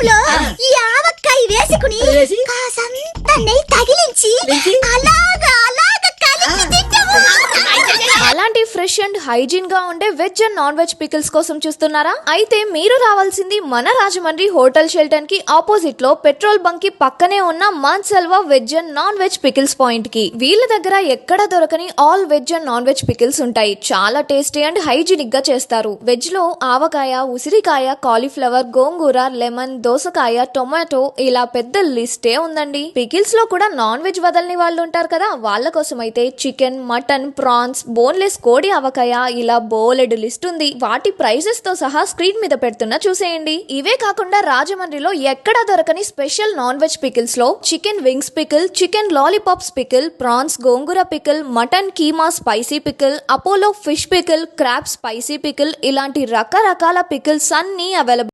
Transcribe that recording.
పోపులో ఈ ఆవకాయ వేసుకుని కాసంత నెయ్యి తగిలించి అలాగా కలిపి తింటాము. అలాంటి ఫ్రెష్ అండ్ హైజీన్ గా ఉండే veg and non veg pickles కోసం చూస్తున్నారా? అయితే మీరు రావాల్సింది మన రాజమండ్రి హోటల్ షెల్టన్ కి ఆపోజిట్ లో పెట్రోల్ బంక్ కి పక్కనే ఉన్న Manselva veg and non veg pickles point కి. వీళ్ళ దగ్గర ఎక్కడ దొరకని all veg and non veg pickles ఉంటాయి. చాలా టేస్టీ అండ్ హైజీనిక్ గా చేస్తారు. వెజ్ లో ఆవకాయ, ఉసిరికాయ, కాలీఫ్లవర్, గోంగూర, లెమన్, దోసకాయ, టొమాటో ఇలా పెద్ద లిస్టే ఉందండి. పికిల్స్ లో కూడా నాన్ వెజ్ వదలని వాళ్ళు ఉంటారు కదా, వాళ్ళ కోసం అయితే చికెన్, మటన్, ప్రాన్స్, బోన్లెస్ కోడి ఆవకాయ ఇలా బోలెడు లిస్ట్ ఉంది. వాటి ప్రైజెస్ తో సహా స్క్రీన్ మీద పెడుతున్నా చూసేయండి. ఇవే కాకుండా రాజమండ్రిలో ఎక్కడా దొరకని స్పెషల్ నాన్ వెజ్ పికిల్స్ లో chicken wings pickle, chicken lollipops pickle, prawns gongura pickle, mutton keema spicy pickle, Apollo fish pickle, crab spicy pickle ఇలాంటి రకరకాల పికిల్స్ అన్ని అవైలబుల్.